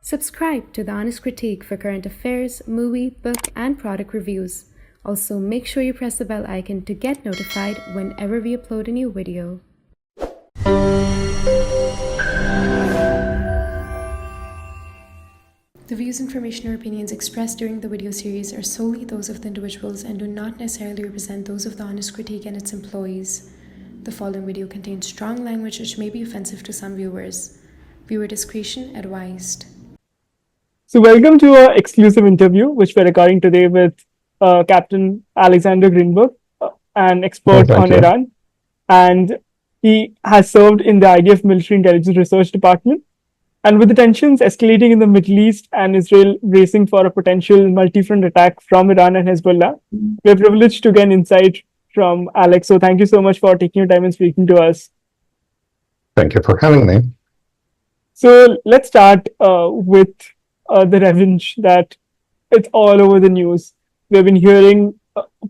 Subscribe to The Honest Critique for current affairs, movie, book, and product reviews. Also, make sure you press the bell icon to get notified whenever we upload a new video. The views, information, or opinions expressed during the video series are solely those of the individuals and do not necessarily represent those of The Honest Critique and its employees. The following video contains strong language which may be offensive to some viewers. Viewer discretion advised. So welcome to our exclusive interview, which we're recording today with Captain Alexander Greenberg, an expert on Iran. And he has served in the IDF Military Intelligence Research Department. And with the tensions escalating in the Middle East and Israel bracing for a potential multi-front attack from Iran and Hezbollah, we're privileged to get insight from Alex. So thank you so much for taking your time and speaking to us. Thank you for having me. So let's start with the revenge that it's all over the news. We've been hearing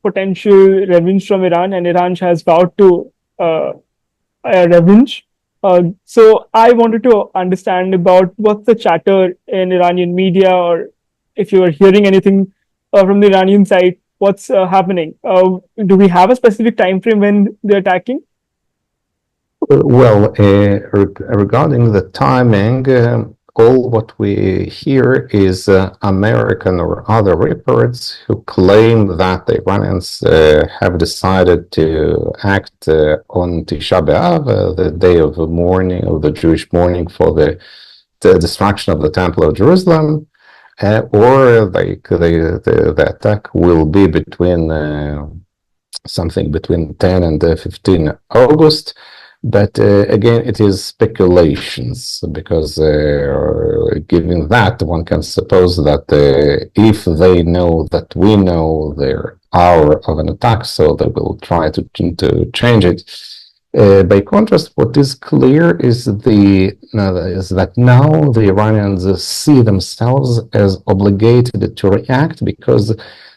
potential revenge from Iran, and Iran has vowed to revenge. So I wanted to understand about what's the chatter in Iranian media, or if you are hearing anything from the Iranian side, what's happening? Do we have a specific time frame when they're attacking? Well, regarding the timing, all what we hear is American or other reports who claim that the Iranians have decided to act on Tisha B'Av, the day of mourning, of the Jewish mourning for the destruction of the Temple of Jerusalem, or the attack will be between something between 10 and 15 August. But again, it is speculations, because given that, one can suppose that if they know that we know their hour of an attack, so they will try to change it. By contrast, what is clear is that now the Iranians see themselves as obligated to react, because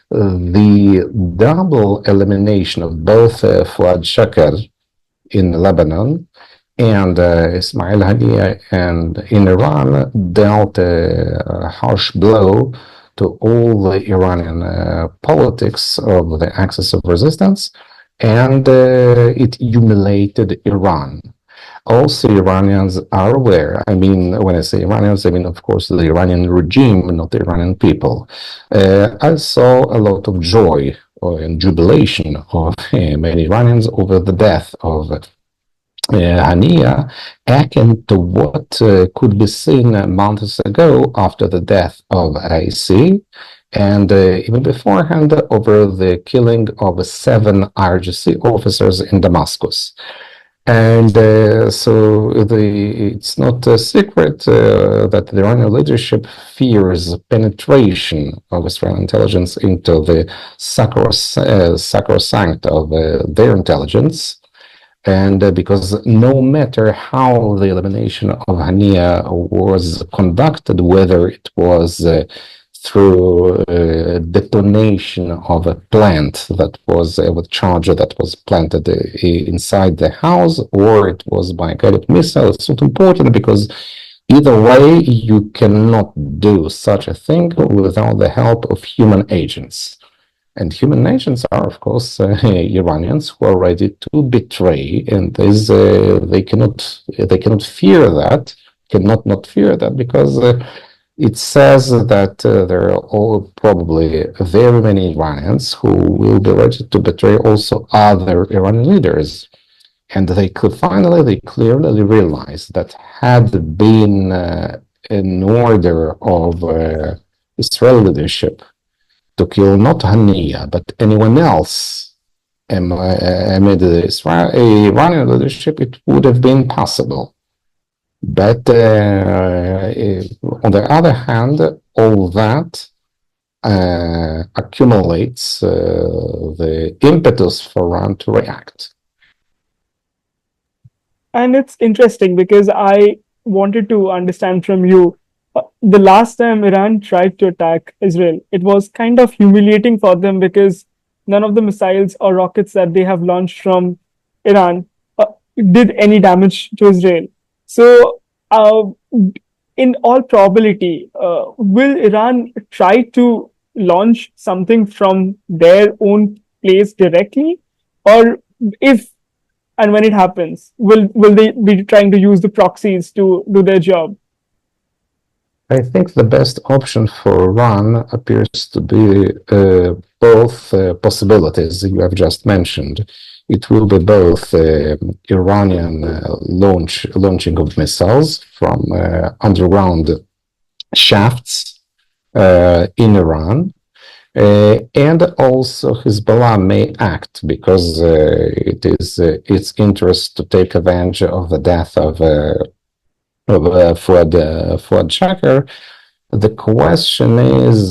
the double elimination of both Fuad Shakar in Lebanon and Ismail Haniyeh and in Iran dealt a harsh blow to all the Iranian politics of the axis of resistance, and it humiliated Iran. Also, Iranians are aware. I mean, when I say Iranians, I mean, of course, the Iranian regime, not the Iranian people. I saw a lot of joy and jubilation of many Iranians over the death of Haniyeh, akin to what could be seen months ago after the death of Raisi, and even beforehand over the killing of 7 IRGC officers in Damascus. And so it's not a secret that the Iranian leadership fears penetration of Israeli intelligence into the sacrosanct of their intelligence. And because no matter how the elimination of Haniyeh was conducted, whether it was through detonation of a plant that was with charger that was planted inside the house, or it was by a guided missile, it's not important, because either way you cannot do such a thing without the help of human agents. And human agents are, of course, Iranians who are ready to betray, and they cannot fear that, cannot not fear that, because it says that there are all probably very many Iranians who will be ready to betray also other Iranian leaders. And they clearly realize that had been an order of Israeli leadership to kill not Haniyeh, but anyone else amid the Iranian leadership, it would have been possible. But on the other hand, all that accumulates the impetus for Iran to react. And it's interesting because I wanted to understand from you, the last time Iran tried to attack Israel, it was kind of humiliating for them, because none of the missiles or rockets that they have launched from Iran did any damage to Israel. So in all probability, will Iran try to launch something from their own place directly, or if and when it happens, will they be trying to use the proxies to do their job? I think the best option for Iran appears to be both possibilities you have just mentioned. It will be both Iranian launching of missiles from underground shafts in Iran, and also Hezbollah may act because it is its interest to take advantage of the death of Fuad Shakir. The question is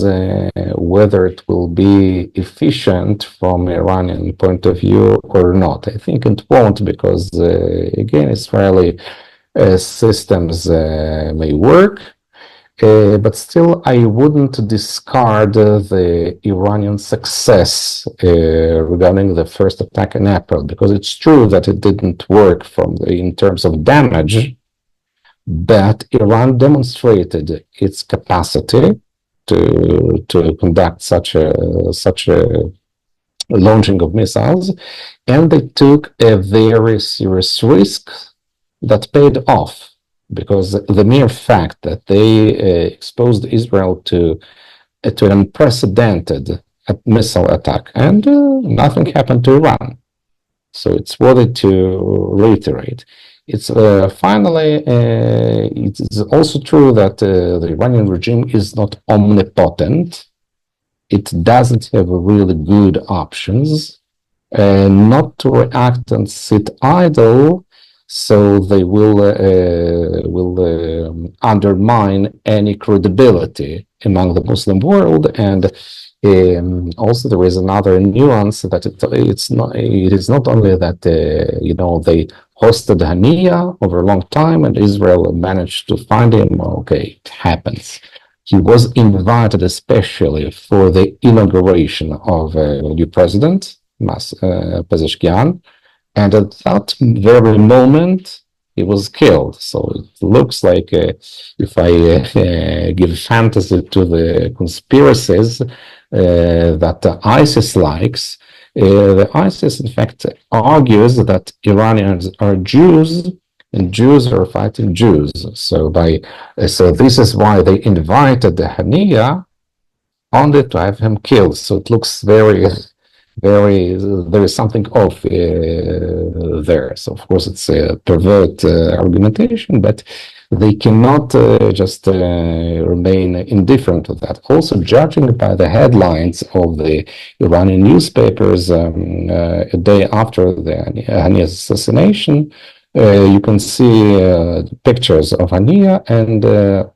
whether it will be efficient from Iranian point of view or not. I think it won't because, again, Israeli systems may work, but still I wouldn't discard the Iranian success regarding the first attack in April, because it's true that it didn't work in terms of damage, but Iran demonstrated its capacity to conduct such a launching of missiles, and they took a very serious risk that paid off, because the mere fact that they exposed Israel to an unprecedented missile attack, and nothing happened to Iran. So it's worthy to reiterate. It's finally, it is also true that the Iranian regime is not omnipotent. It doesn't have really good options, not to react and sit idle, so they will undermine any credibility among the Muslim world. And also there is another nuance that it is not only that they hosted Haniya over a long time and Israel managed to find him. Okay, it happens. He was invited especially for the inauguration of a new president, Pezeshkian, and at that very moment he was killed. So it looks like if I give fantasy to the conspiracies that ISIS likes, the ISIS in fact argues that Iranians are Jews and Jews are fighting Jews. So this is why they invited the Haniya only to have him killed. So it looks very there is something off there. So of course it's a pervert argumentation, but they cannot just remain indifferent to that. Also, judging by the headlines of the Iranian newspapers a day after the Haniya's assassination, you can see pictures of Haniya, and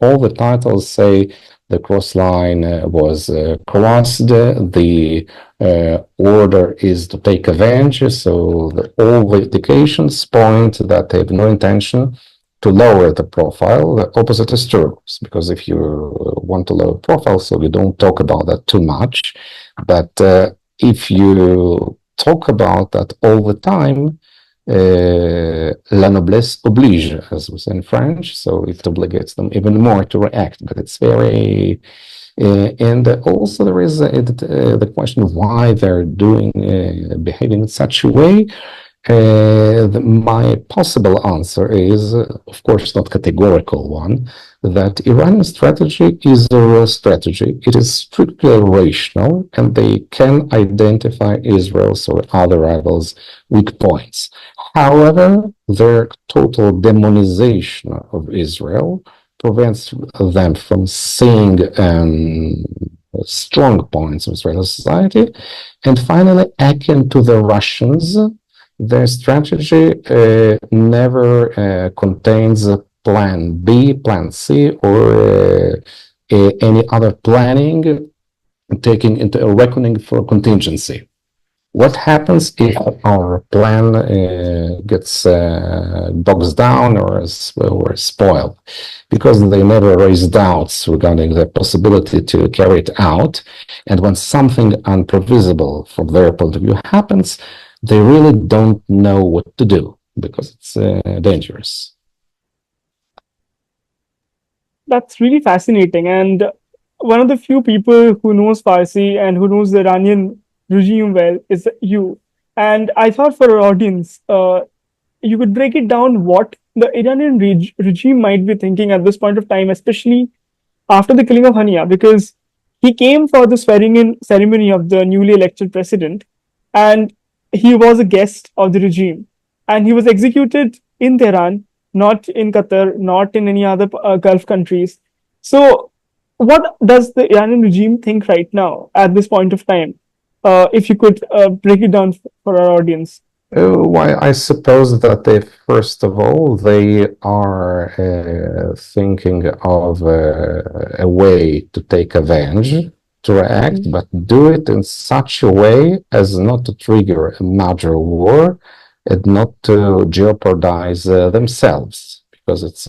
all the titles say the cross line was crossed, the order is to take revenge, so all the indications point that they have no intention to lower the profile. The opposite is true, because if you want to lower profile, so you don't talk about that too much, but if you talk about that all the time, la noblesse oblige, as we say in French, so it obligates them even more to react. But it's very and also there is the question of why they're behaving in such a way. My possible answer is, of course, not categorical one, that Iranian strategy is a real strategy. It is strictly rational, and they can identify Israel's or other rivals' weak points. However, their total demonization of Israel prevents them from seeing strong points of Israeli society. And finally, akin to the Russians, their strategy never contains a plan B, plan C, or any other planning taking into a reckoning for contingency. What happens if our plan gets bogged down or spoiled? Because they never raise doubts regarding the possibility to carry it out. And when something unprevisible from their point of view happens, they really don't know what to do because it's dangerous. that's really fascinating. And one of the few people who knows Farsi and who knows the Iranian regime well is you. And I thought for our audience, you could break it down what the Iranian regime might be thinking at this point of time, especially after the killing of Hania, because he came for the swearing in ceremony of the newly elected president, and he was a guest of the regime, and he was executed in Tehran, not in Qatar, not in any other Gulf countries. So, what does the Iranian regime think right now at this point of time? If you could break it down for our audience. Why, I suppose that they, first of all, they are thinking of a way to take revenge, to react, but do it in such a way as not to trigger a major war and not to jeopardize themselves, because it's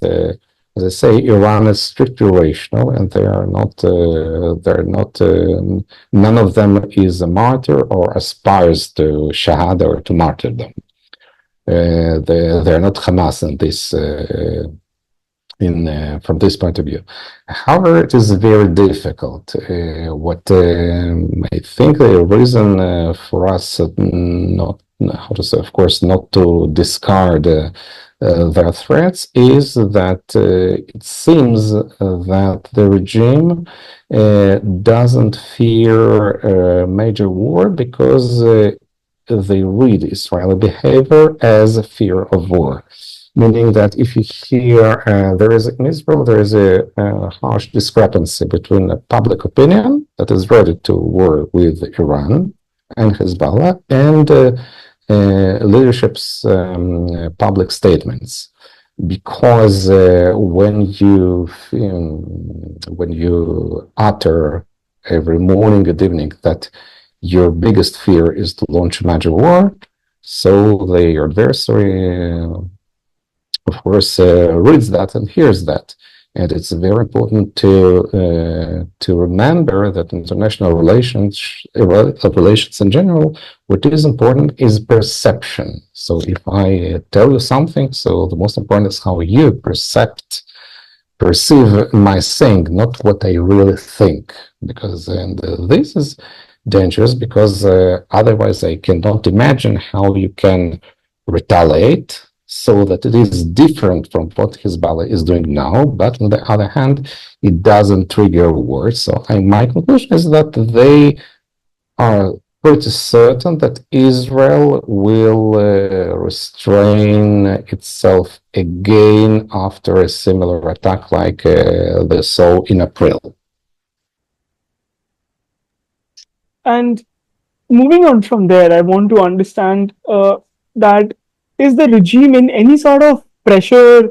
as I say, Iran is strictly rational, and they are not. They're not. None of them is a martyr or aspires to shahada or to martyrdom. They're not Hamas in this. From this point of view, however, it is very difficult. What I think the reason for us not how to say, of course, not to discard their threats is that it seems that the regime doesn't fear a major war because they read Israeli behavior as a fear of war. Meaning that if you hear there is in Israel, there is a harsh discrepancy between the public opinion that is ready to war with Iran and Hezbollah and leadership's public statements, because when you utter every morning and evening that your biggest fear is to launch a major war, so your adversary, of course, reads that and hears that. And it's very important to remember that international relations in general, what is important is perception. So if I tell you something, so the most important is how you perceive my saying, not what I really think. Because this is dangerous, because otherwise I cannot imagine how you can retaliate so that it is different from what Hezbollah is doing now, but on the other hand, it doesn't trigger war. So my conclusion is that they are pretty certain that Israel will restrain itself again after a similar attack like they saw in April. And moving on from there, I want to understand that is the regime in any sort of pressure?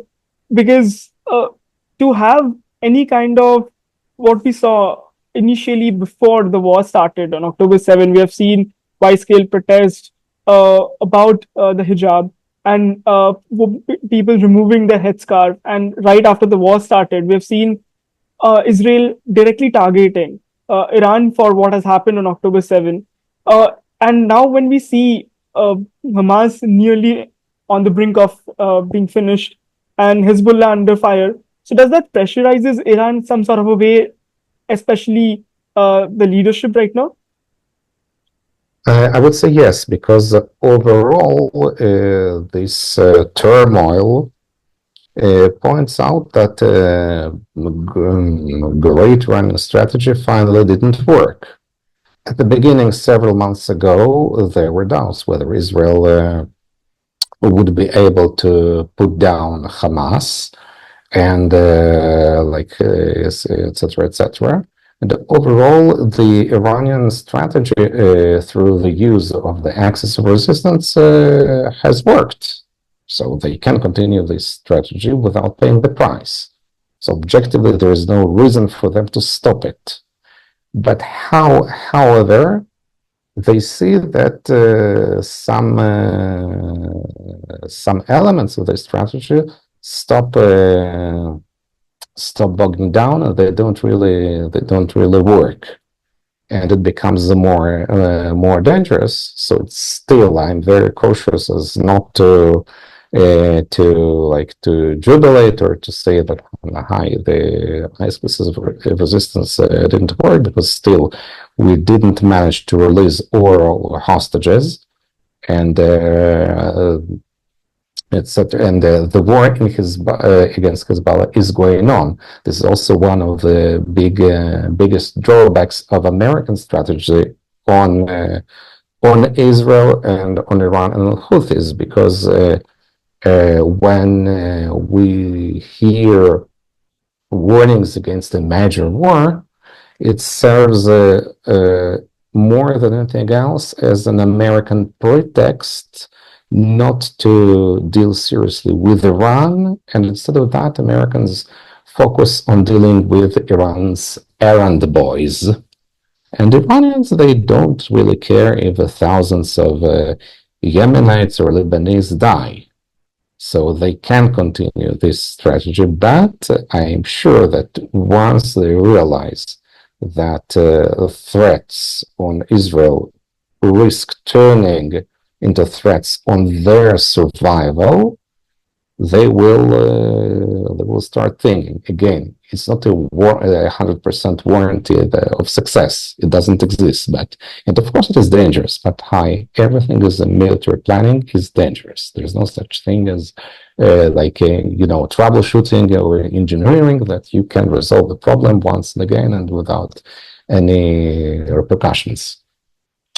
Because to have any kind of what we saw initially before the war started on October 7, we have seen wide-scale protests about the hijab and people removing their headscarf. And right after the war started, we have seen Israel directly targeting Iran for what has happened on October 7. And now when we see Hamas nearly on the brink of being finished and Hezbollah under fire, so does that pressurizes Iran some sort of a way, especially the leadership right now? I would say yes, because overall this turmoil points out that great Iranian strategy finally didn't work. At the beginning, several months ago, there were doubts whether Israel would be able to put down Hamas and etc., etc. And overall, the Iranian strategy through the use of the axis of resistance has worked. So they can continue this strategy without paying the price. So objectively, there is no reason for them to stop it. But however, they see that some elements of the strategy stop bogging down, and they don't really work, and it becomes more dangerous. So it's still, I'm very cautious as not to to jubilate or to say that the ISIS resistance didn't work, because still we didn't manage to release all hostages, and etc. And the war in against Hezbollah is going on. This is also one of the biggest drawbacks of American strategy on Israel and on Iran and Houthis, because when we hear warnings against a major war, it serves more than anything else as an American pretext not to deal seriously with Iran, and instead of that, Americans focus on dealing with Iran's errand boys. And Iranians, they don't really care if thousands of Yemenites or Lebanese die. So they can continue this strategy, but I'm sure that once they realize that threats on Israel risk turning into threats on their survival, they will start thinking again. It's not a 100% warranty of success. It doesn't exist, and of course it is dangerous. But everything is military planning is dangerous. There's no such thing as troubleshooting or engineering that you can resolve the problem once and again and without any repercussions.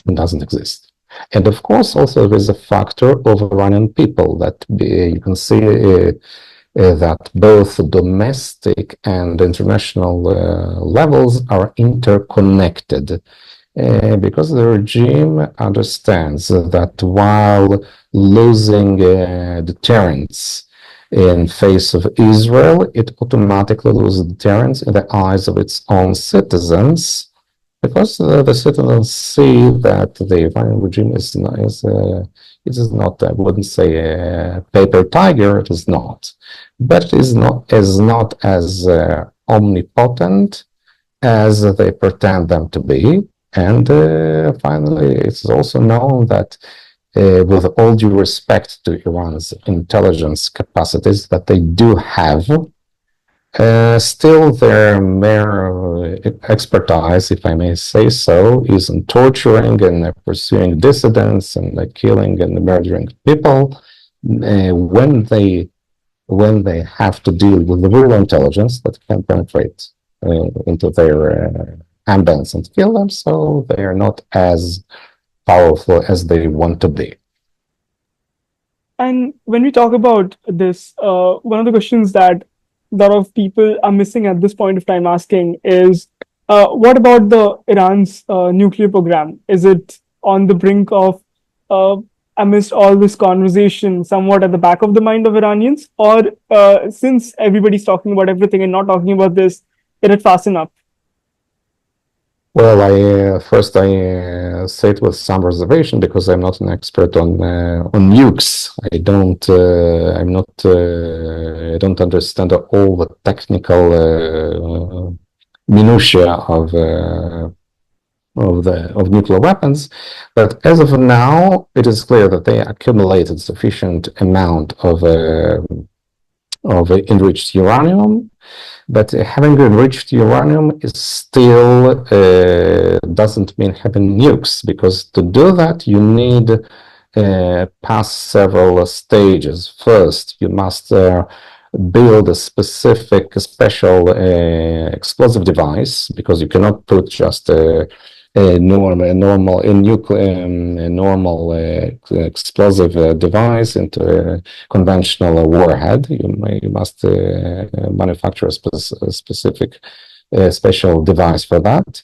It doesn't exist. And of course, also there is a factor of Iranian people that you can see that both domestic and international levels are interconnected, because the regime understands that while losing deterrence in face of Israel, it automatically loses deterrence in the eyes of its own citizens, because the citizens see that the Iranian regime is not, I wouldn't say a paper tiger, it is not, but it is not as omnipotent as they pretend them to be. And finally, it's also known that with all due respect to Iran's intelligence capacities that they do have, still their mere expertise, if I may say so, is in torturing and pursuing dissidents and killing and murdering people. When they have to deal with the real intelligence that can penetrate into their ambience and kill them, so they are not as powerful as they want to be. And when we talk about this, one of the questions that a lot of people are missing at this point of time asking is, what about Iran's nuclear program? Is it on the brink of, amidst all this conversation, somewhat at the back of the mind of Iranians? Or since everybody's talking about everything and not talking about this, is it fast enough? Well, I say it with some reservation, because I'm not an expert on nukes. I don't understand all the technical minutiae of nuclear weapons. But as of now, it is clear that they accumulated sufficient amount of enriched uranium. But having enriched uranium is still doesn't mean having nukes, because to do that you need pass several stages. First, you must build a special explosive device, because you cannot put just a normal explosive device into a conventional warhead. You must manufacture a specific special device for that,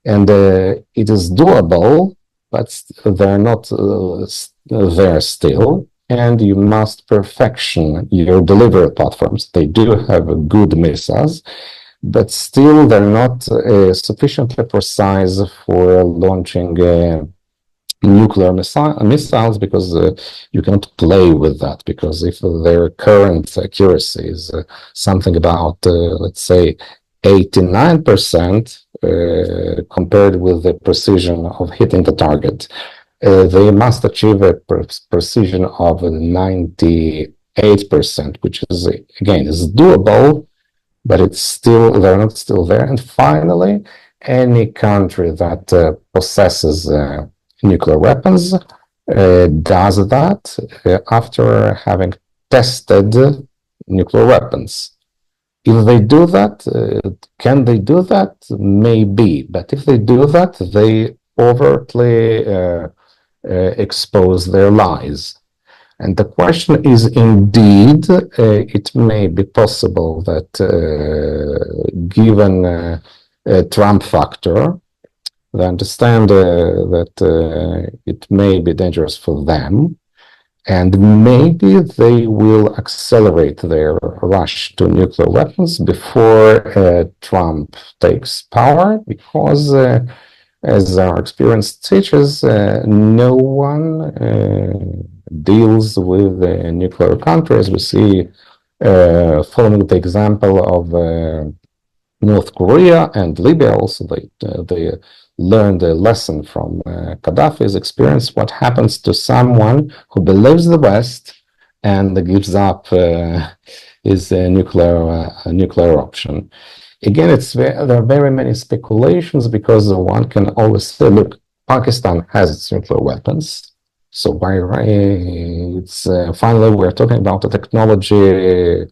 and it is doable, but they're not there still. And you must perfection your delivery platforms. They do have good missiles, but still they're not sufficiently precise for launching nuclear missiles, because you cannot play with that, because if their current accuracy is something about, let's say, 89% compared with the precision of hitting the target, they must achieve a precision of 98%, which is, again, is doable, but it's still, they're not still there. And finally, any country that possesses nuclear weapons does that after having tested nuclear weapons. If they do that, can they do that? Maybe. But if they do that, they overtly expose their lies. And the question is, indeed, it may be possible that given a Trump factor, they understand that it may be dangerous for them, and maybe they will accelerate their rush to nuclear weapons before Trump takes power, because as our experience teaches, no one deals with nuclear countries. We see, following the example of North Korea and Libya, also they learned a lesson from Gaddafi's experience. What happens to someone who believes the West and gives up his nuclear option? Again, there are very many speculations, because one can always say, look, Pakistan has its nuclear weapons. So why it's finally we're talking about a technology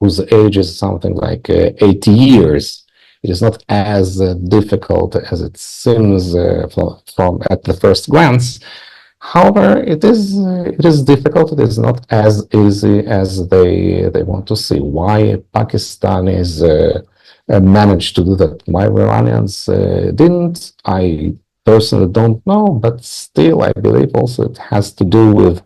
whose age is something like 80 years. It is not as difficult as it seems from at the first glance. However, it is difficult. It is not as easy as they want to see. Why Pakistan is managed to do that? Why Iranians didn't? I personally don't know, but still I believe also it has to do with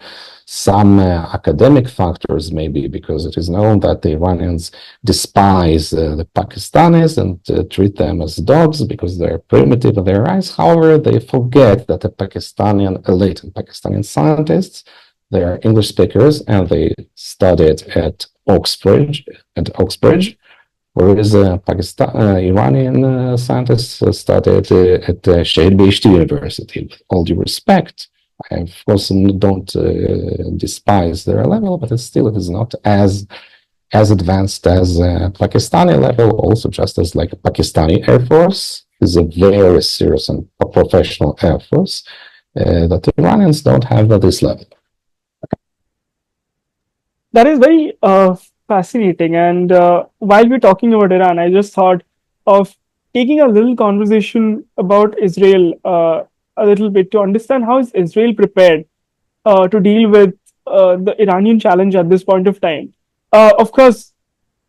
some academic factors, maybe, because it is known that the Iranians despise the Pakistanis and treat them as dogs because they're primitive in their eyes. However, they forget that the Pakistani elite and Pakistani scientists, they are English speakers and they studied at Oxbridge, whereas Iranian scientists studied at Shahid Beheshti University. With all due respect, I, of course, don't despise their level, but it is not as advanced as Pakistani level. Also, just as like a Pakistani Air Force is a very serious and professional Air Force, that the Iranians don't have at this level. That is very fascinating. And while we're talking about Iran, I just thought of taking a little conversation about Israel a little bit, to understand how is Israel prepared to deal with the Iranian challenge at this point of time. Of course,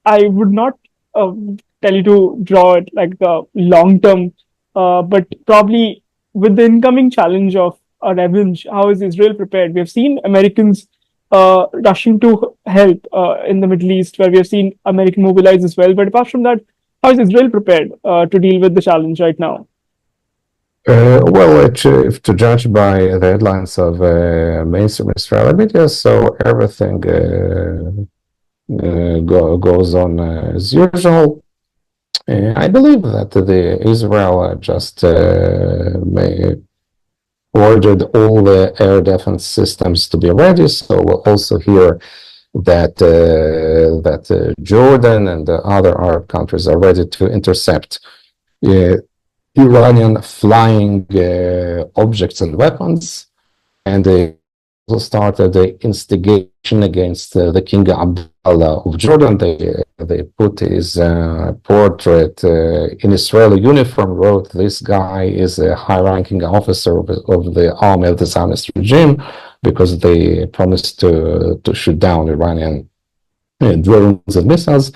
I would not tell you to draw it like the long term, but probably with the incoming challenge of a revenge, how is Israel prepared? We have seen Americans rushing to help in the Middle East, where we have seen American mobilize as well. But apart from that, how is Israel prepared to deal with the challenge right now? Well, if to judge by the headlines of mainstream Israeli media, so everything goes on as usual. I believe that the Israel just ordered all the air defense systems to be ready. So we'll also hear that Jordan and the other Arab countries are ready to intercept Iranian flying objects and weapons, and they also started the instigation against the King Abdullah of Jordan. They put his portrait in Israeli uniform, wrote this guy is a high-ranking officer of the army of the Zionist regime, because they promised to shoot down Iranian drones and missiles.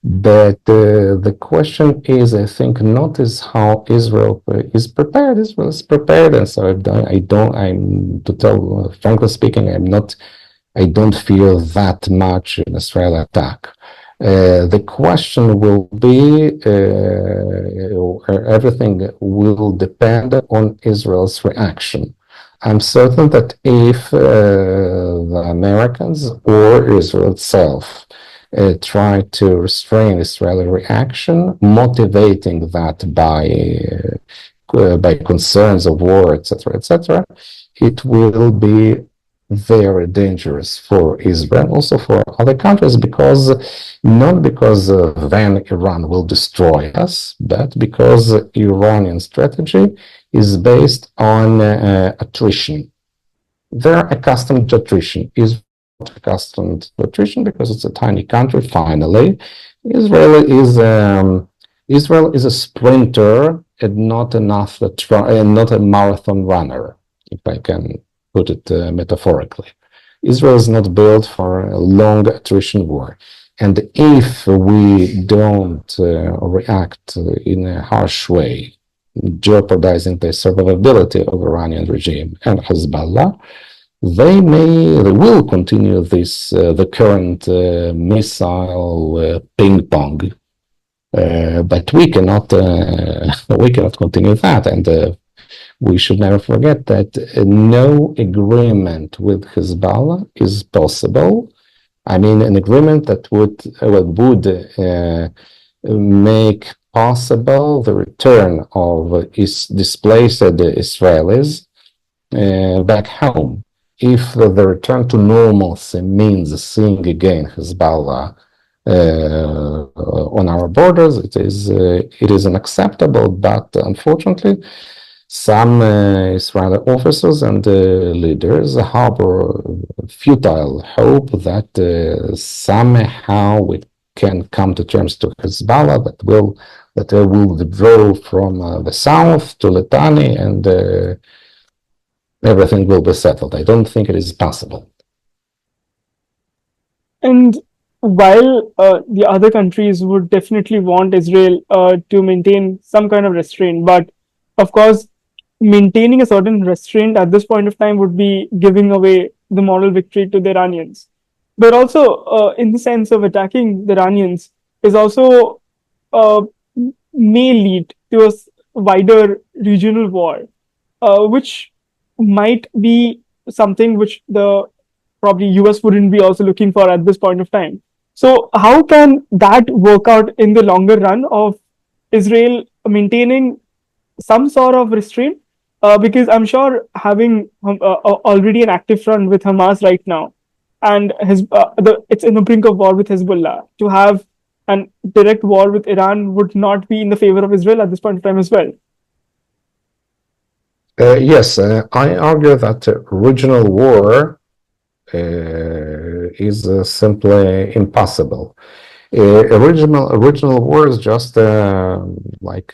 But the question is, I think, not is how Israel is prepared. Israel is prepared, and so frankly speaking, I don't fear that much an Israeli attack. The question will be, everything will depend on Israel's reaction. I'm certain that if the Americans or Israel itself try to restrain Israeli reaction, motivating that by by concerns of war, etc., it will be very dangerous for Israel, also for other countries, because not because then Iran will destroy us, but because Iranian strategy is based on attrition. They're accustomed to attrition. Israel is not accustomed to attrition because it's a tiny country. Finally, Israel is a sprinter and not not a marathon runner, if I can put it metaphorically. Israel is not built for a long attrition war. And if we don't react in a harsh way, jeopardizing the survivability of Iranian regime and Hezbollah, they will continue this the current missile ping pong, but we cannot continue that, and we should never forget that no agreement with Hezbollah is possible. I mean, an agreement that would make possible the return of displaced Israelis back home. If the return to normalcy means seeing again Hezbollah on our borders, it is unacceptable. But unfortunately, some Israeli officers and leaders harbor futile hope that somehow we can come to terms to Hezbollah that they will withdraw from the south to Litani, and everything will be settled. I don't think it is possible. And while the other countries would definitely want Israel to maintain some kind of restraint, but of course, maintaining a certain restraint at this point of time would be giving away the moral victory to the Iranians. But also, in the sense of attacking the Iranians, is also may lead to a wider regional war, which might be something which the probably US wouldn't be also looking for at this point of time. So how can that work out in the longer run of Israel maintaining some sort of restraint? Because I'm sure having already an active front with Hamas right now, and it's in the brink of war with Hezbollah, to have a direct war with Iran would not be in the favor of Israel at this point in time as well. Yes, I argue that regional war is simply impossible. Regional war is just like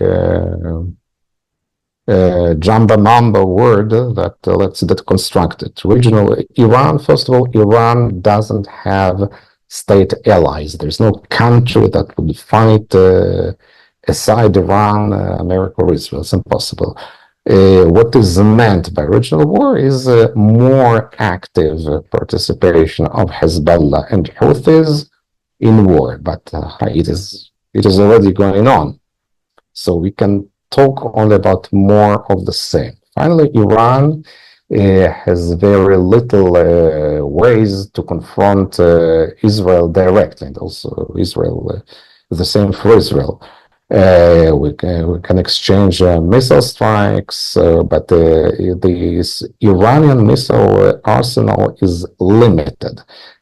Jamba Mamba word that constructed. Regional Iran, first of all, Iran doesn't have state allies. There's no country that would fight aside Iran, America, or Israel. It's impossible. What is meant by regional war is more active participation of Hezbollah and Houthis in war, but it is already going on. So we can talk only about more of the same. Finally, Iran has very little ways to confront Israel directly, and also Israel, the same for Israel. We can exchange missile strikes, but the Iranian missile arsenal is limited.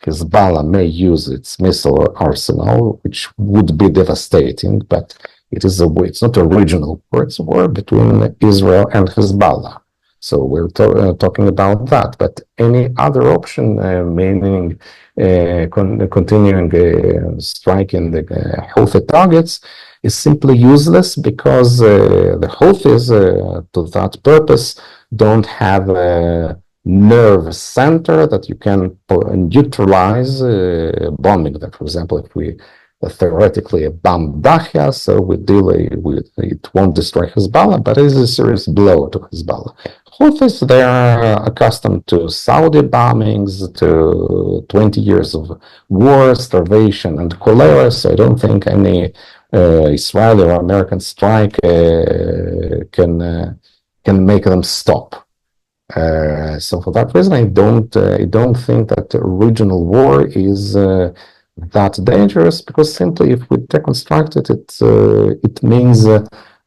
Hezbollah may use its missile arsenal, which would be devastating, but it's not a regional war, it's a war between Israel and Hezbollah. So we're talking about that. But any other option, meaning continuing striking the Houthi targets, is simply useless because the Houthis, to that purpose, don't have a nerve center that you can neutralize bombing them. For example, if we theoretically bomb Dahya, so it won't destroy Hezbollah, but it is a serious blow to Hezbollah. Houthis, they are accustomed to Saudi bombings, to 20 years of war, starvation, and cholera, so I don't think any Israeli or American strike can make them stop. So for that reason, I don't think that regional war is that dangerous, because simply if we deconstruct it, it means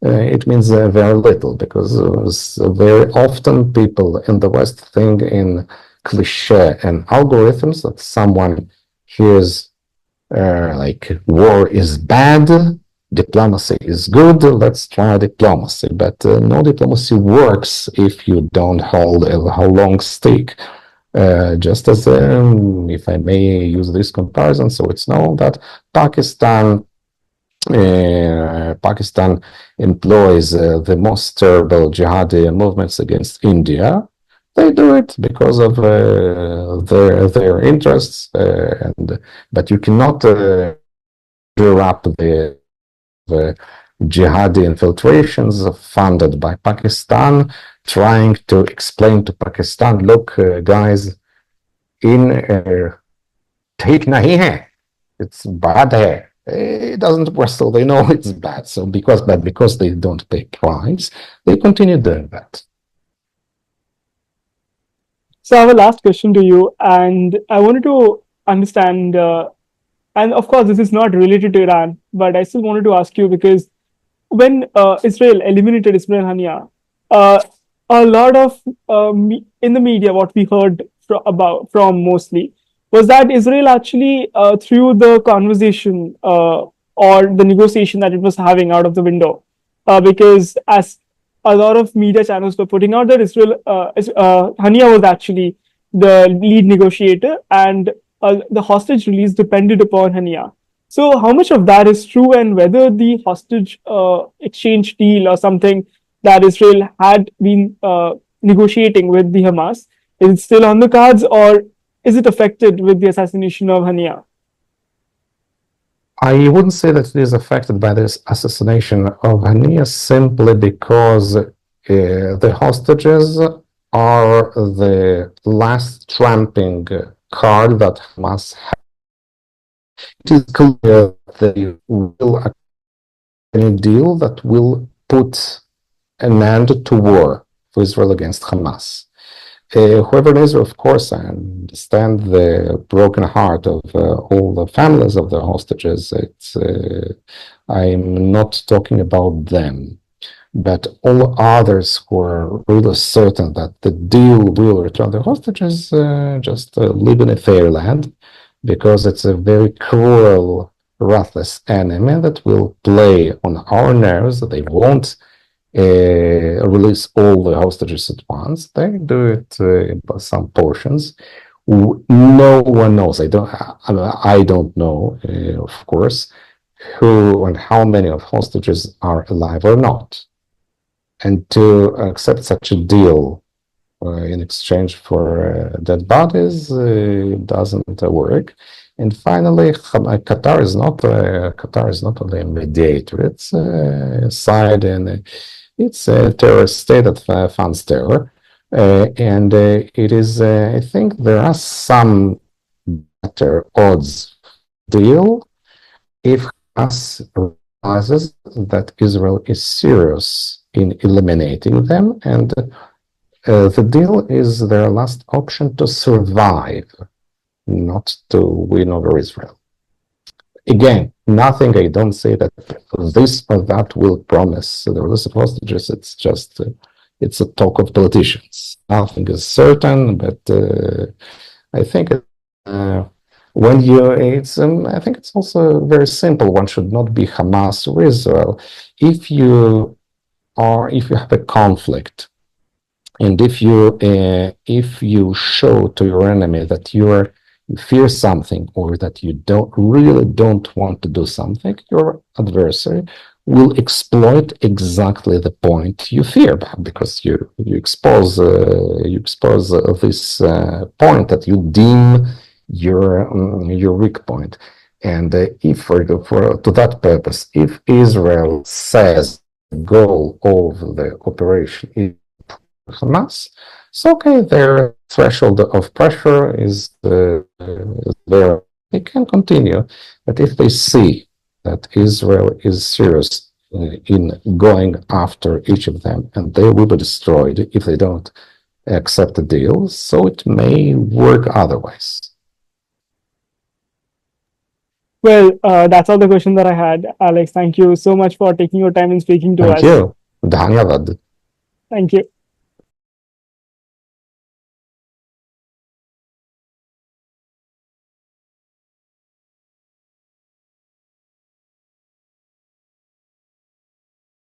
it means very little, because very often people in the West think in cliche and algorithms that someone hears like war is bad, diplomacy is good, let's try diplomacy. But no diplomacy works if you don't hold a long stick. Just as, if I may use this comparison, so it's known that Pakistan employs the most terrible jihadi movements against India. They do it because of their interests, but you cannot draw up the jihadi infiltrations funded by Pakistan, trying to explain to Pakistan, look, guys, in ठीक नहीं है, it's bad hai. It doesn't work, so they know it's bad. So because they don't pay price, they continue doing that. So I have a last question to you, and I wanted to understand, and of course, this is not related to Iran, but I still wanted to ask you because when Israel eliminated Ismail Haniya, a lot of in the media, what we heard from mostly was that Israel actually threw the conversation or the negotiation that it was having out of the window, because as a lot of media channels were putting out that Haniya was actually the lead negotiator, and the hostage release depended upon Haniya. So how much of that is true, and whether the hostage exchange deal or something that Israel had been negotiating with the Hamas is still on the cards, or is it affected with the assassination of Haniya? I wouldn't say that it is affected by this assassination of Haniya simply because the hostages are the last tramping card that Hamas has. It is clear that they will accept any deal that will put an end to war for Israel against Hamas. However, in Israel, of course, I understand the broken heart of all the families of the hostages. I'm not talking about them, but all others who are really certain that the deal will return the hostages just live in a fairyland, because it's a very cruel, ruthless enemy that will play on our nerves. They won't release all the hostages at once. They do it in some portions. No one knows. I don't know, of course, who and how many of hostages are alive or not. And to accept such a deal in exchange for dead bodies doesn't work. And finally, Qatar is not only a mediator; it's a side and it's a terrorist state that funds terror, and it is. I think there are some better odds deal if Hamas realizes that Israel is serious in eliminating them, and the deal is their last option to survive, not to win over Israel. Again, nothing, I don't say that this or that will promise the release of hostages. It's just, it's a talk of politicians. Nothing is certain, but I think when I think it's also very simple. One should not be Hamas or Israel. If you have a conflict, and if you show to your enemy that you fear something, or that you really don't want to do something, your adversary will exploit exactly the point you fear, because you expose this point that you deem your weak point. And if to that purpose, if Israel says the goal of the operation is Hamas, so okay, their threshold of pressure is there. They can continue, but if they see that Israel is serious in going after each of them, and they will be destroyed if they don't accept the deal, so it may work otherwise. Well, that's all the question that I had, Alex. Thank you so much for taking your time and speaking to Thank us. you. Dhanyavad. Thank you.